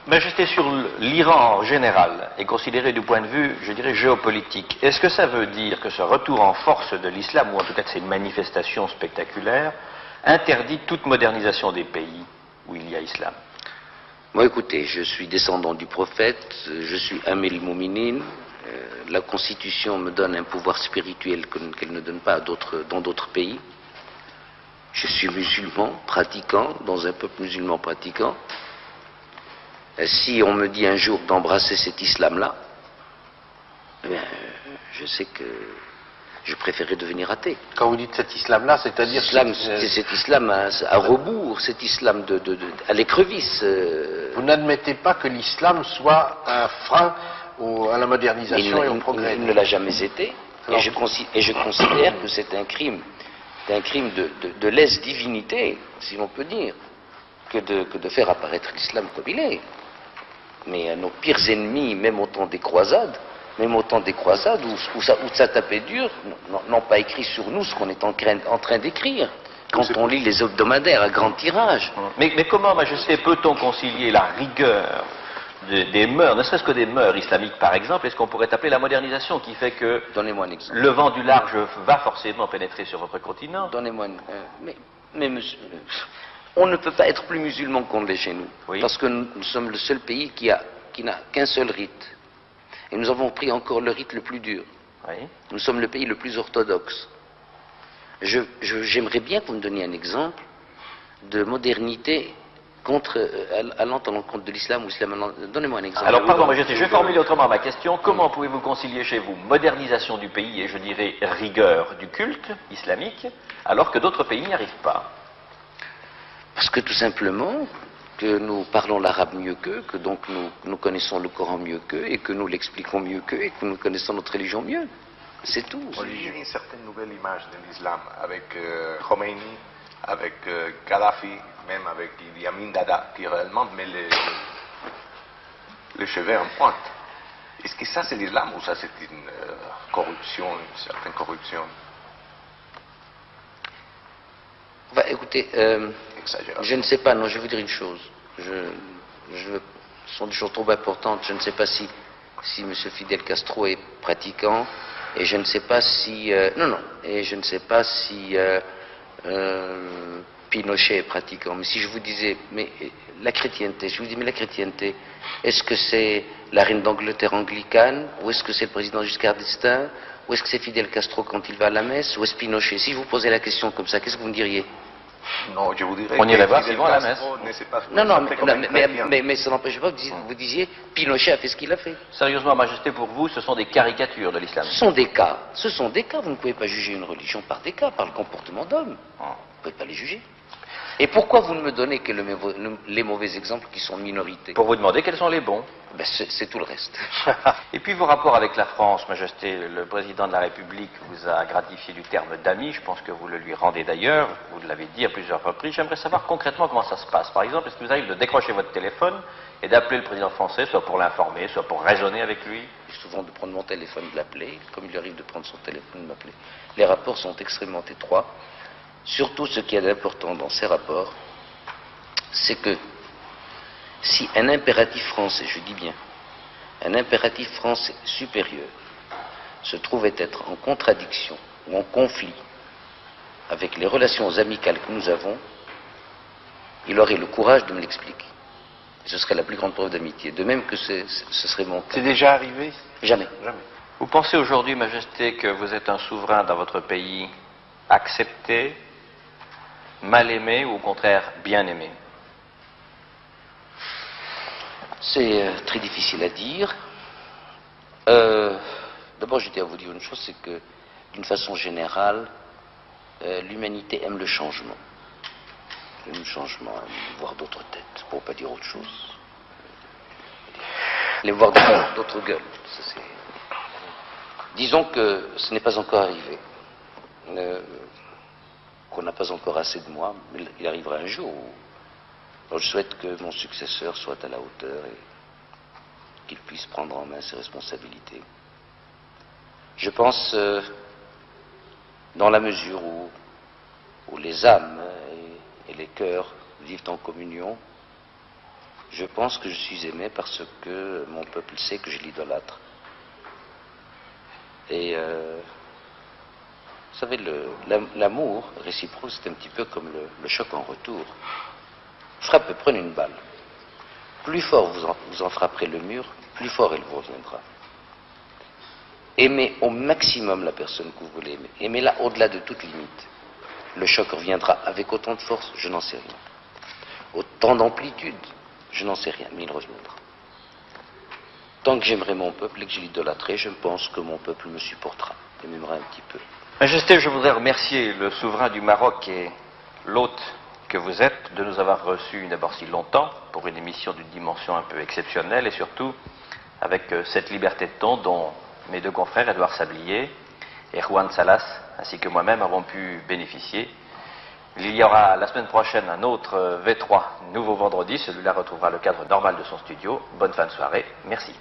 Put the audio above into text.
Majesté, sur l'Iran en général, est considéré du point de vue, je dirais, géopolitique. Est-ce que ça veut dire que ce retour en force de l'islam, ou en tout cas de ces manifestations spectaculaires, interdit toute modernisation des pays où il y a islam? Moi, écoutez, je suis descendant du prophète, je suis Amir al-Mouminin, la Constitution me donne un pouvoir spirituel qu'elle ne donne pas dans d'autres pays. Je suis musulman, pratiquant, dans un peuple musulman pratiquant. Si on me dit un jour d'embrasser cet islam-là, eh bien, je sais que je préférerais devenir athée. Quand vous dites cet islam-là, c'est-à-dire... Cet islam à rebours, cet islam à l'écrevisse. Vous n'admettez pas que l'islam soit un frein à la modernisation et au progrès? Il ne l'a jamais été. Et je considère que c'est un crime de lèse-divinité, si l'on peut dire, que de faire apparaître l'islam comme il est. Mais nos pires ennemis, même au temps des croisades, où ça tapait dur, n'ont pas écrit sur nous ce qu'on est en train d'écrire. Quand on lit les hebdomadaires à grand tirage. Mais comment, Majesté, peut-on concilier la rigueur des mœurs, ne serait-ce que des mœurs islamiques par exemple, et ce qu'on pourrait appeler la modernisation, qui fait que Donnez-moi un exemple. le vent du large va forcément pénétrer sur votre continent? Donnez-moi mais monsieur, on ne peut pas être plus musulman qu'on l'est chez nous. Oui. Parce que nous sommes le seul pays qui n'a qu'un seul rite. Et nous avons pris encore le rite le plus dur. Oui. Nous sommes le pays le plus orthodoxe. J'aimerais bien que vous me donniez un exemple de modernité allant à l'encontre de l'islam ou l'islam. Donnez-moi un exemple. Alors, pardon, Majesté, je vais formuler autrement ma question. Comment pouvez-vous concilier chez vous modernisation du pays et, je dirais, rigueur du culte islamique, alors que d'autres pays n'y arrivent pas? Parce que tout simplement, que nous parlons l'arabe mieux qu'eux, que donc nous connaissons le Coran mieux qu'eux, et que nous l'expliquons mieux qu'eux, et que nous connaissons notre religion mieux. C'est tout. J'ai une certaine nouvelle image de l'islam avec Khomeini, avec Kadhafi, même avec Idi Amin Dada, qui réellement met les cheveux en pointe. Est-ce que ça c'est l'islam ou ça c'est une corruption, une certaine corruption? Bah, écoutez, je ne sais pas, non, je vais vous dire une chose. Ce sont des choses trop importantes. Je ne sais pas si M. Fidel Castro est pratiquant, et je ne sais pas si... et je ne sais pas si Pinochet est pratiquant. Mais si je vous disais, mais la chrétienté, je vous dis, mais la chrétienté, est-ce que c'est la reine d'Angleterre anglicane, ou est-ce que c'est le président Giscard d'Estaing, ou est-ce que c'est Fidel Castro quand il va à la messe, ou est-ce Pinochet? Si je vous posais la question comme ça, qu'est-ce que vous me diriez? Non, je vous dirais. On irait voir s'ils vont à la messe. Mais ça n'empêche pas que vous disiez Pinochet a fait ce qu'il a fait. Sérieusement, Majesté, pour vous, ce sont des caricatures de l'islam. Ce sont des cas. Vous ne pouvez pas juger une religion par des cas, par le comportement d'homme. Vous ne pouvez pas les juger. Et pourquoi vous ne me donnez que les mauvais exemples qui sont minorités? Pour vous demander quels sont les bons. Ben, c'est tout le reste. Et puis vos rapports avec la France, Majesté, le président de la République vous a gratifié du terme d'ami, je pense que vous le lui rendez d'ailleurs, vous l'avez dit à plusieurs reprises. J'aimerais savoir concrètement comment ça se passe. Par exemple, est-ce que vous arrivez de décrocher votre téléphone et d'appeler le président français, soit pour l'informer, soit pour raisonner avec lui? Souvent de prendre mon téléphone, de l'appeler, comme il lui arrive de prendre son téléphone, de m'appeler. Les rapports sont extrêmement étroits. Surtout, ce qui est d'important dans ces rapports, c'est que si un impératif français, je dis bien, un impératif français supérieur se trouvait être en contradiction ou en conflit avec les relations amicales que nous avons, il aurait le courage de me l'expliquer. Et ce serait la plus grande preuve d'amitié. De même que ce serait mon cas. C'est déjà arrivé? Jamais. Jamais. Vous pensez aujourd'hui, Majesté, que vous êtes un souverain dans votre pays accepté, mal aimé ou au contraire bien aimé? C'est très difficile à dire. D'abord, je tiens à vous dire une chose, c'est que d'une façon générale, l'humanité aime le changement. Elle aime le changement, elle aime voir d'autres têtes, pour ne pas dire autre chose. Elle aime voir d'autres gueules. Disons que ce n'est pas encore arrivé. Qu'on n'a pas encore assez de moi, mais il arrivera un jour où alors je souhaite que mon successeur soit à la hauteur et qu'il puisse prendre en main ses responsabilités. Je pense, dans la mesure où les âmes et les cœurs vivent en communion, Je pense que je suis aimé parce que mon peuple sait que je l'idolâtre. Et vous savez, l'amour réciproque, c'est un petit peu comme le choc en retour. Frappe, prenez une balle. Plus fort vous en frapperez le mur, plus fort elle vous reviendra. Aimez au maximum la personne que vous voulez aimer. Aimez-la au-delà de toute limite. Le choc reviendra avec autant de force, je n'en sais rien. Autant d'amplitude, je n'en sais rien, mais il reviendra. Tant que j'aimerai mon peuple et que je l'idolâtrerai, je pense que mon peuple me supportera et m'aimera un petit peu. Majesté, je voudrais remercier le souverain du Maroc et l'hôte que vous êtes de nous avoir reçus d'abord si longtemps pour une émission d'une dimension un peu exceptionnelle et surtout avec cette liberté de ton dont mes deux confrères, Edouard Sablier et Juan Salas, ainsi que moi-même, avons pu bénéficier. Il y aura la semaine prochaine un autre V3, nouveau vendredi. Celui-là retrouvera le cadre normal de son studio. Bonne fin de soirée. Merci.